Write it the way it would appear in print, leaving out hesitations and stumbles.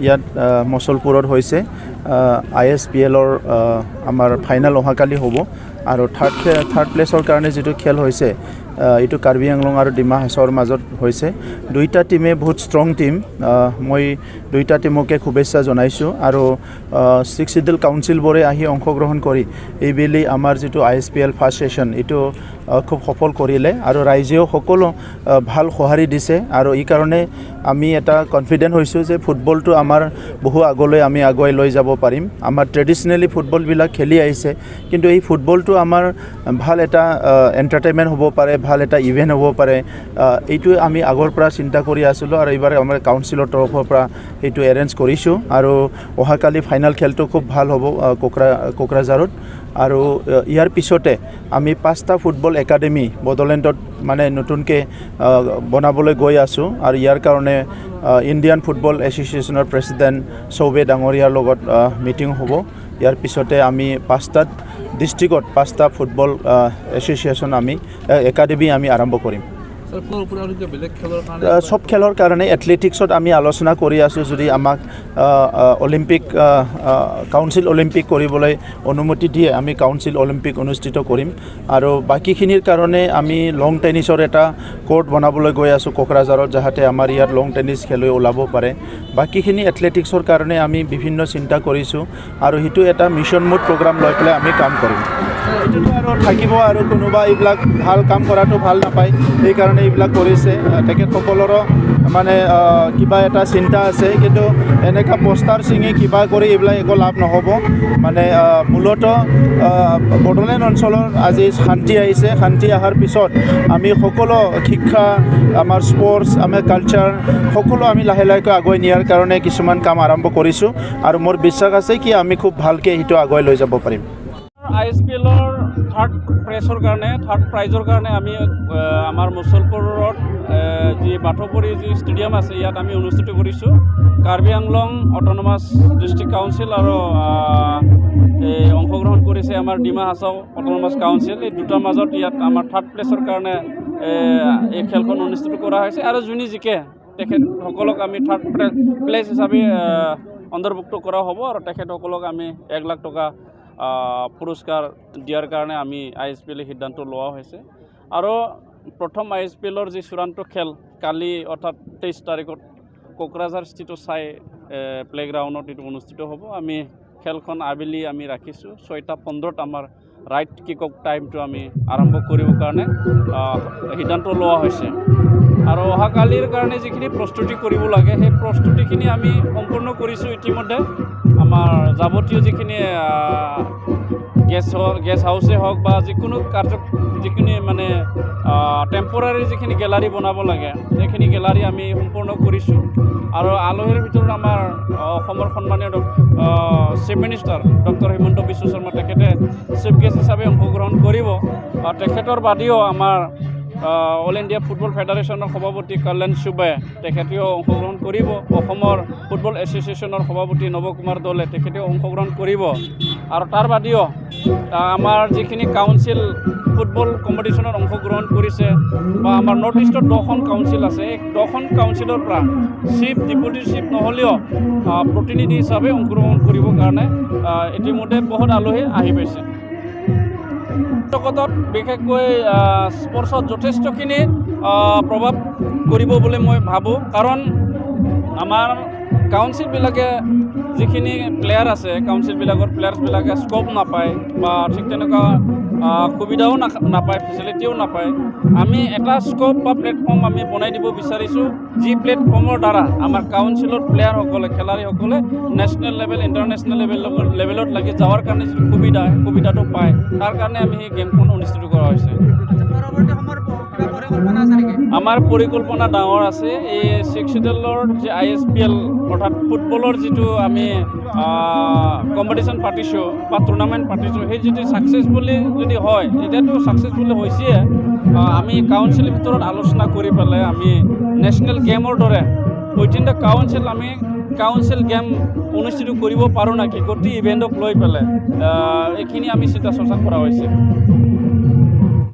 ইয়াত মছলপুৰত হৈছে ISPLৰ আমাৰ ফাইনেল অহাকালি হ'ব আৰু থাৰ্ড প্লেছৰ কাৰণে যিটো খেল হৈছে এইটো কাৰ্বি আংলং আৰু ডিমা হাছাওৰ মাজত হৈছে দুইটা টিমে বহুত ষ্ট্ৰং টিম মই দুইটা টিমকে শুভেচ্ছা জনাইছোঁ আৰু 6 চিডিউল কাউন্সিলবোৰে আহি অংশগ্ৰহণ কৰি এইবেলি আমাৰ যিটো ISPL ফাৰ্ষ্ট ছেশ্যন এইটো খুব সফল কৰিলে আৰু ৰাইজেও সকলো ভাল সঁহাৰি দিছে আৰু এই কাৰণে আমি এটা কনফিডেন্ট হৈছোঁ যে ফুটবলটো আমাৰ বহু আগলৈ আমি আগুৱাই লৈ যাব পাৰিম আমাৰ ট্ৰেডিশনেলি ফুটবলবিলাক খেলি আহিছে কিন্তু এই ফুটবলটো আমাৰ ভাল এটা এন্টাৰটেইনমেন্ট হ'ব পাৰে ভাল এটা ইভেন্ট হ'ব পাৰে এইটো আমি আগৰ পৰা চিন্তা কৰি আছিলোঁ আৰু এইবাৰ আমাৰ কাউন্সিলৰ তৰফৰ পৰা এইটো এৰেঞ্জ কৰিছোঁ আৰু অহাকালি ফাইনেল খেলটো খুব ভাল হ'ব কোকৰাঝাৰত আৰু ইয়াৰ পিছতে আমি 5টা ফুটবল একাডেমি বডোলেণ্ডত মানে নতুনকৈ বনাবলৈ গৈ আছোঁ আৰু ইয়াৰ কাৰণে ইণ্ডিয়ান ফুটবল এছ'চিয়েশ্যনৰ প্ৰেছিডেণ্ট চৌবে ডাঙৰীয়াৰ লগত মিটিং হ'ব ইয়াৰ পিছতে আমি 5টা ডিষ্ট্ৰিক্টত 5টা ফুটবল এছ'চিয়েশ্যন আমি একাডেমি আমি আৰম্ভ কৰিম সব খেলৰ কাৰণে এথলেটিক্সত আমি আলোচনা কৰি আছোঁ যদি আমাক অলিম্পিক কাউন্সিল অলিম্পিক কৰিবলৈ অনুমতি দিয়ে আমি কাউন্সিল অলিম্পিক অনুষ্ঠিত কৰিম আৰু বাকীখিনিৰ কাৰণে আমি লং টেনিছৰ এটা কোৰ্ট বনাবলৈ গৈ আছোঁ কোকৰাঝাৰত যাতে আমাৰ ইয়াত লং টেনিছ খেলুৱৈ ওলাব পাৰে বাকীখিনি এথলেটিক্সৰ কাৰণে আমি বিভিন্ন চিন্তা কৰিছোঁ আৰু সেইটো এটা মিছন মোড প্ৰগ্ৰাম লৈ পেলাই আমি কাম কৰিম এইটোতো আৰু থাকিব আৰু কোনোবা এইবিলাক ভাল কাম কৰাটো ভাল নাপায় সেইকাৰণে এইবিলাক কৰিছে তেখেতসকলৰো মানে কিবা এটা চিন্তা আছে কিন্তু এনেকা পোষ্টাৰ ছিঙি কিবা কৰি এইবিলাক একো লাভ নহ'ব মানে মূলতঃ বড়োলেণ্ড অঞ্চলৰ আজি শান্তি আহিছে শান্তি অহাৰ পিছত আমি সকলো শিক্ষা আমাৰ স্পৰ্টছ আমাৰ কালচাৰ সকলো আমি লাহে লাহেকৈ আগুৱাই নিয়াৰ কাৰণে কিছুমান কাম আৰম্ভ কৰিছোঁ আৰু মোৰ বিশ্বাস আছে কি আমি খুব ভালকৈ সেইটো আগুৱাই লৈ যাব পাৰিম ISPLৰ থাৰ্ড প্ৰাইজৰ কাৰণে আমি আমাৰ মছলপুৰত যি বাথৌপুৰী যি ষ্টেডিয়াম আছে ইয়াত আমি অনুষ্ঠিত কৰিছোঁ Karbi Anglong autonomous district council আৰু অংশগ্ৰহণ কৰিছে আমাৰ ডিমা হাছাও অট'নমাছ কাউন্সিল এই দুটাৰ মাজত ইয়াত আমাৰ থাৰ্ড প্লেছৰ কাৰণে এই খেলখন অনুষ্ঠিত কৰা হৈছে আৰু যোনে জিকে তেখেতসকলক আমি থাৰ্ড প্লেছ হিচাপে অন্তৰ্ভুক্ত কৰা হ'ব আৰু তেখেতসকলক আমি 1 লাখ টকা পুৰস্কাৰ দিয়াৰ কাৰণে আমি ISPL সিদ্ধান্ত লোৱা হৈছে আৰু প্ৰথম ISPLৰ যি চূড়ান্ত খেল কালি অৰ্থাৎ 23 তাৰিখত কোকৰাঝাৰ স্থিত চাই প্লেগ্ৰাউণ্ডত এইটো অনুষ্ঠিত হ'ব আমি খেলখন আবেলি আমি ৰাখিছোঁ 6:15 আমাৰ ৰাইট কিক অফ টাইমটো আমি আৰম্ভ কৰিবৰ কাৰণে সিদ্ধান্ত লোৱা হৈছে আৰু অহাকালিৰ কাৰণে যিখিনি প্ৰস্তুতি কৰিব লাগে সেই প্ৰস্তুতিখিনি আমি সম্পূৰ্ণ কৰিছোঁ ইতিমধ্যে আমাৰ যাৱতীয় যিখিনি গেষ্ট হাউচে হওক বা যিকোনো যিখিনি মানে টেম্পৰাৰী যিখিনি গেলাৰী বনাব লাগে সেইখিনি গেলাৰী আমি সম্পূৰ্ণ কৰিছোঁ আৰু আলহীৰ ভিতৰত আমাৰ অসমৰ সন্মানীয় chief minister doctor Himanta Biswa Sarma তেখেতে চিফ গেষ্ট হিচাপে অংশগ্ৰহণ কৰিব তেখেতৰ বাদেও আমাৰ অল ইণ্ডিয়া ফুটবল ফেডাৰেশ্যনৰ সভাপতি কল্যাণ চুবে তেখেতেও অংশগ্ৰহণ কৰিব অসমৰ ফুটবল এছ'চিয়েশ্যনৰ সভাপতি নৱ কুমাৰ দলে তেখেতেও অংশগ্ৰহণ কৰিব আৰু তাৰ বাদেও আমাৰ যিখিনি কাউন্সিল ফুটবল কম্পিটিশ্যনত অংশগ্ৰহণ কৰিছে বা আমাৰ নৰ্থ ইষ্টত 10খন কাউন্সিল আছে এই 10খন কাউন্সিলৰ পৰা চিফ ডেপুটি চিফ নহ'লেও প্ৰতিনিধি হিচাপে অংশগ্ৰহণ কৰিবৰ কাৰণে ইতিমধ্যে বহুত আলহী আহি পাইছে জগতত বিশেষকৈ স্পৰ্টছত যথেষ্টখিনি প্ৰভাৱ কৰিব বুলি মই ভাবোঁ কাৰণ আমাৰ কাউন্সিলবিলাকে যিখিনি প্লেয়াৰ আছে কাউন্সিলবিলাকৰ প্লেয়াৰ্ছবিলাকে স্ক'প নাপায় বা ঠিক তেনেকুৱা সুবিধাও নাপায় ফেচিলিটিও নাপায় আমি এটা স্ক'প বা প্লেটফৰ্ম আমি বনাই দিব বিচাৰিছোঁ যি প্লেটফৰ্মৰ দ্বাৰা আমাৰ কাউন্সিলৰ প্লেয়াৰসকলে খেলাৰীসকলে নেশ্যনেল লেভেল ইণ্টাৰনেশ্যনেল লেভেলত লাগি যোৱাৰ কাৰণে যিটো সুবিধাটো পায় তাৰ কাৰণে আমি সেই গেমখন অনুষ্ঠিত কৰা হৈছে আমাৰ পৰিকল্পনা ডাঙৰ আছে এই 6 চিডিউলৰ যি ISPL অৰ্থাৎ ফুটবলৰ যিটো আমি কম্পিটিশ্যন পাতিছোঁ বা টুৰ্ণামেণ্ট পাতিছোঁ সেই যদি ছাকচেছফুলি যদি হয় এতিয়াতো ছাকচেছফুলি হৈছে আমি কাউন্সিলৰ ভিতৰত আলোচনা কৰি পেলাই আমি নেশ্যনেল গেমৰ দৰে উইথিন দ্য কাউন্সিল আমি কাউন্সিল গেম অনুষ্ঠিত কৰিব পাৰোঁ নেকি গোটেই ইভেণ্টক লৈ পেলাই এইখিনি আমি চিন্তা চৰ্চা কৰা হৈছে